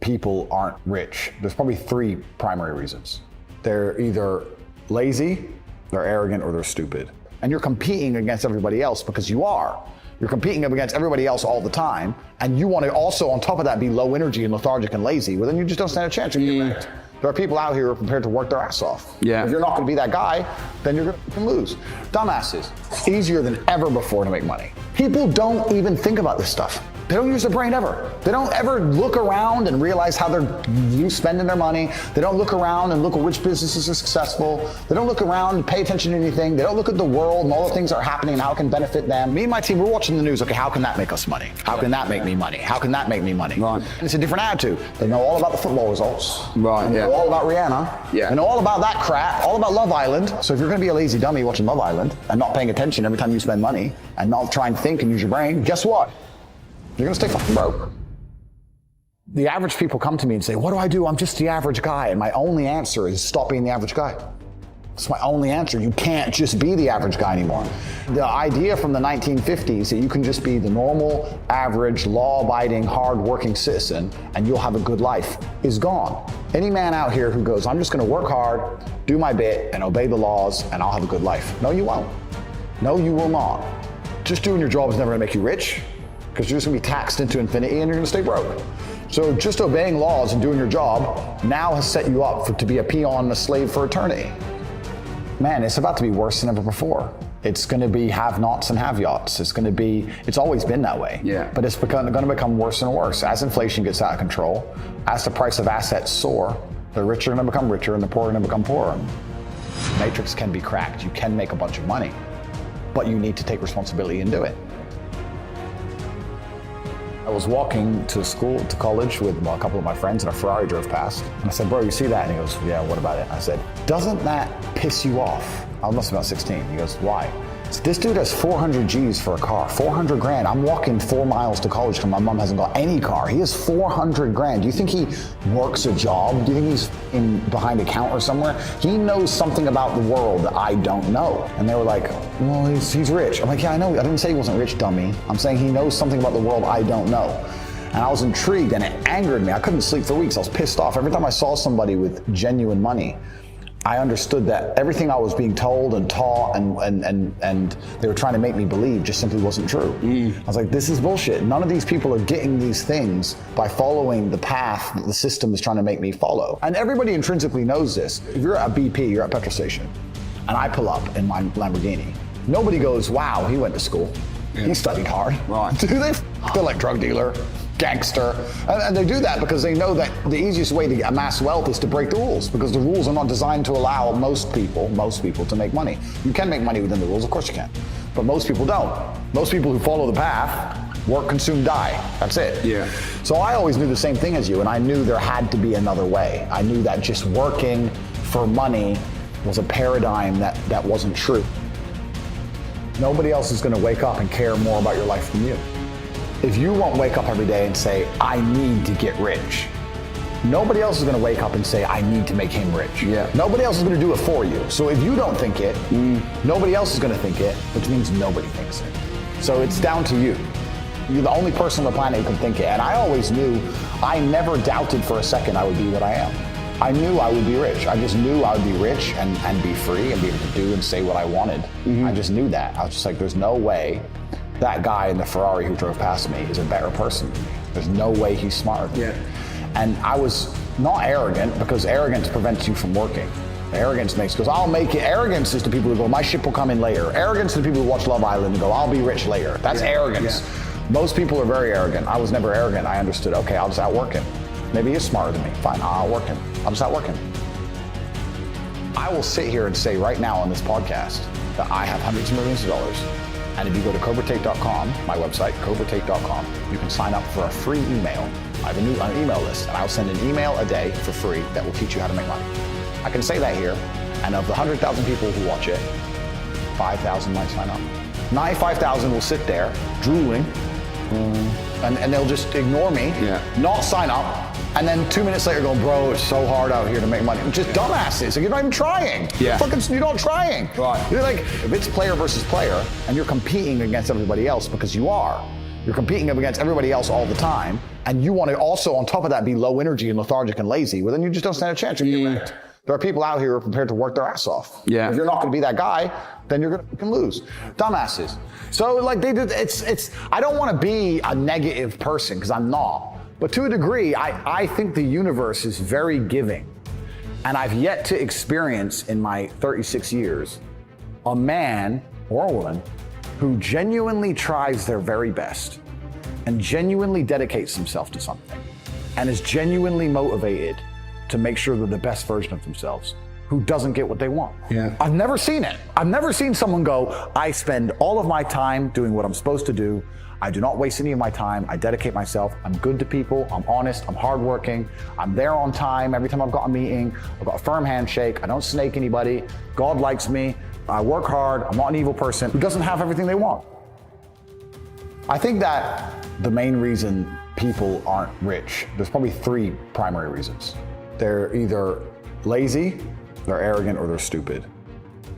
people aren't rich, there's probably three primary reasons. They're either lazy, they're arrogant, or they're stupid. And you're competing against everybody else because you are. You're competing against everybody else all the time, and you want to also, on top of that, be low energy and lethargic and lazy. Well, then you just don't stand a chance. There are people out here who are prepared to work their ass off. Yeah. If you're not going to be that guy, then you're going to lose. Dumbasses. It's easier than ever before to make money. People don't even think about this stuff. They don't use their brain ever. They don't ever look around and realize how they're spending their money. They don't look around and look at which businesses are successful. They don't look around and pay attention to anything. They don't look at the world and all the things that are happening and how it can benefit them. Me and my team, we're watching the news. Okay, how can that make us money? How can that make me money? How can that make me money? Right. And it's a different attitude. They know all about the football results. Right, They know all about Rihanna. Yeah. They know all about that crap, all about Love Island. So if you're going to be a lazy dummy watching Love Island and not paying attention every time you spend money and not try and think and use your brain, guess what? You're gonna stay fucking broke. The average people come to me and say, what do I do? I'm just the average guy. And my only answer is stop being the average guy. It's my only answer. You can't just be the average guy anymore. The idea from the 1950s that you can just be the normal, average, law-abiding, hard-working citizen and you'll have a good life is gone. Any man out here who goes, I'm just gonna work hard, do my bit, and obey the laws, and I'll have a good life. No, you won't. No, you will not. Just doing your job is never gonna make you rich, because you're just gonna be taxed into infinity and you're gonna stay broke. So just obeying laws and doing your job now has set you up to be a peon and a slave for eternity. Man, it's about to be worse than ever before. It's gonna be have-nots and have-yachts. It's always been that way. Yeah. But it's gonna become worse and worse. As inflation gets out of control, as the price of assets soar, the rich are gonna become richer and the poor are gonna become poorer. The matrix can be cracked. You can make a bunch of money, but you need to take responsibility and do it. I was walking to college with a couple of my friends and a Ferrari drove past. And I said, bro, you see that? And he goes, yeah, what about it? I said, doesn't that piss you off? I must have been about 16. He goes, why? I said, this dude has 400 G's for a car, 400 grand. I'm walking 4 miles to college because my mom hasn't got any car. He has 400 grand. Do you think he works a job? Do you think he's behind a counter somewhere? He knows something about the world that I don't know. And they were like, well, he's rich. I'm like, yeah, I know. I didn't say he wasn't rich, dummy. I'm saying he knows something about the world I don't know. And I was intrigued and it angered me. I couldn't sleep for weeks. I was pissed off. Every time I saw somebody with genuine money, I understood that everything I was being told and taught and they were trying to make me believe just simply wasn't true. I was like, this is bullshit. None of these people are getting these things by following the path that the system is trying to make me follow. And everybody intrinsically knows this. If you're at a BP, you're at a petrol station, and I pull up in my Lamborghini, nobody goes, wow, he went to school. He studied hard. Right. Do they feel like drug dealer? Gangster, and they do that because they know that the easiest way to amass wealth is to break the rules, because the rules are not designed to allow most people to make money. You can make money within the rules, of course you can, but most people don't. Most people who follow the path work, consume, die. That's it. Yeah. So I always knew the same thing as you, and I knew there had to be another way. I knew that just working for money was a paradigm that wasn't true. Nobody else is going to wake up and care more about your life than you. If you won't wake up every day and say, I need to get rich, nobody else is going to wake up and say, I need to make him rich. Yeah. Nobody else is going to do it for you. So if you don't think it, nobody else is going to think it, which means nobody thinks it. So it's down to you. You're the only person on the planet who can think it. And I always knew, I never doubted for a second I would be what I am. I knew I would be rich. I just knew I would be rich and be free and be able to do and say what I wanted. I just knew that. I was just like, there's no way that guy in the Ferrari who drove past me is a better person than me. There's no way he's smarter than me. And I was not arrogant, because arrogance prevents you from working. Arrogance goes, I'll make it. Arrogance is to people who go, my ship will come in later. Arrogance is to people who watch Love Island and go, I'll be rich later. That's arrogance. Most people are very arrogant. I was never arrogant. I understood, okay, I'll just outwork him. Maybe he's smarter than me. Fine, I'll outwork him. I'll just outwork him. I will sit here and say right now on this podcast that I have hundreds of millions of dollars. And if you go to cultivate.com, my website, cultivate.com, you can sign up for a free email. I have an email list, and I'll send an email a day for free that will teach you how to make money. I can say that here, and of the 100,000 people who watch it, 5,000 might sign up. 95,000 will sit there, drooling, and they'll just ignore me, not sign up, and then 2 minutes later go, bro, it's so hard out here to make money. Just dumbasses. Like, you're not even trying. You're not trying. Right. You're like, if it's player versus player, and you're competing against everybody else because you are, you're competing against everybody else all the time, and you want to also, on top of that, be low energy and lethargic and lazy, well, then you just don't stand a chance. You're getting wrecked. There are people out here who are prepared to work their ass off. Yeah. If you're not going to be that guy, then you're going to lose. Dumbasses. So like I don't want to be a negative person, because I'm not. But to a degree, I think the universe is very giving. And I've yet to experience in my 36 years a man or a woman who genuinely tries their very best and genuinely dedicates himself to something and is genuinely motivated to make sure they're the best version of themselves, who doesn't get what they want. Yeah. I've never seen it. I've never seen someone go, I spend all of my time doing what I'm supposed to do. I do not waste any of my time. I dedicate myself. I'm good to people. I'm honest. I'm hardworking. I'm there on time. Every time I've got a meeting, I've got a firm handshake. I don't snake anybody. God likes me. I work hard. I'm not an evil person who doesn't have everything they want. I think that the main reason people aren't rich, there's probably 3 primary reasons. They're either lazy, they're arrogant, or they're stupid.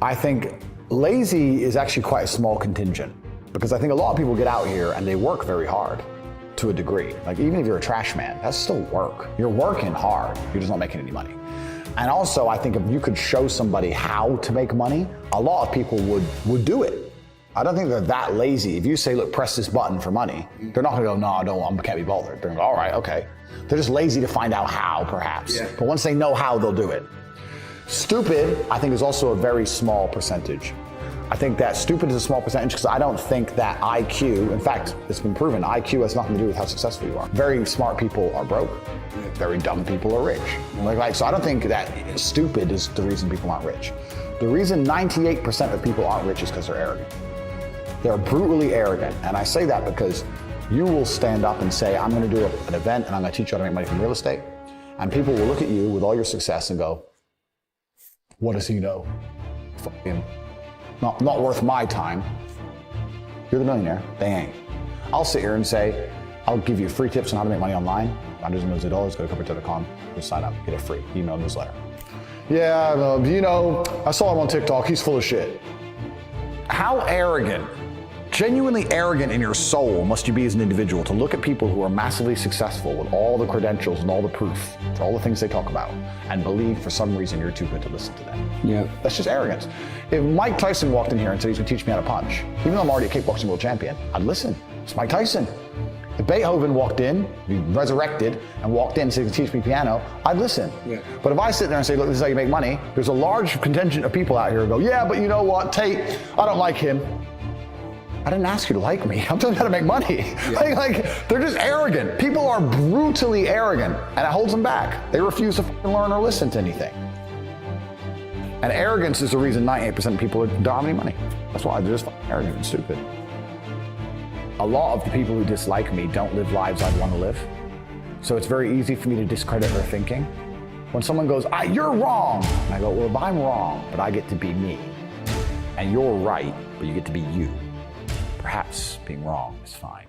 I think lazy is actually quite a small contingent, because I think a lot of people get out here and they work very hard to a degree. Like, even if you're a trash man, that's still work. You're working hard, you're just not making any money. And also, I think if you could show somebody how to make money, a lot of people would do it. I don't think they're that lazy. If you say, look, press this button for money, they're not gonna go, no, I can't be bothered. They're gonna go, all right, okay. They're just lazy to find out how, perhaps. Yeah. But once they know how, they'll do it. Stupid, I think, is also a very small percentage. I think that stupid is a small percentage because I don't think that IQ, in fact, it's been proven, IQ has nothing to do with how successful you are. Very smart people are broke. Very dumb people are rich. So I don't think that stupid is the reason people aren't rich. The reason 98% of people aren't rich is because they're arrogant. They're brutally arrogant. And I say that because you will stand up and say, I'm going to do an event and I'm going to teach you how to make money from real estate. And people will look at you with all your success and go, what does he know? Fuck him. Not worth my time. You're the millionaire. They ain't. I'll sit here and say, I'll give you free tips on how to make money online. $100 millions, go to cultivate.com, just sign up, get a free email newsletter. Yeah, I saw him on TikTok. He's full of shit. How arrogant, genuinely arrogant in your soul must you be as an individual to look at people who are massively successful with all the credentials and all the proof for all the things they talk about and believe for some reason you're too good to listen to them. Yeah. That's just arrogance. If Mike Tyson walked in here and said he's gonna teach me how to punch, even though I'm already a kickboxing world champion, I'd listen. It's Mike Tyson. If Beethoven walked in, he resurrected, and walked in and said he could teach me piano, I'd listen. Yeah. But if I sit there and say, look, this is how you make money, there's a large contingent of people out here who go, yeah, but you know what, Tate, I don't like him. I didn't ask you to like me. I'm telling you how to make money. Yeah. Like, they're just arrogant. People are brutally arrogant, and it holds them back. They refuse to learn or listen to anything. And arrogance is the reason 98% of people don't have any money. That's why they're just arrogant and stupid. A lot of the people who dislike me don't live lives I'd want to live. So it's very easy for me to discredit their thinking. When someone goes, you're wrong, and I go, well, if I'm wrong, but I get to be me, and you're right, but you get to be you, perhaps being wrong is fine.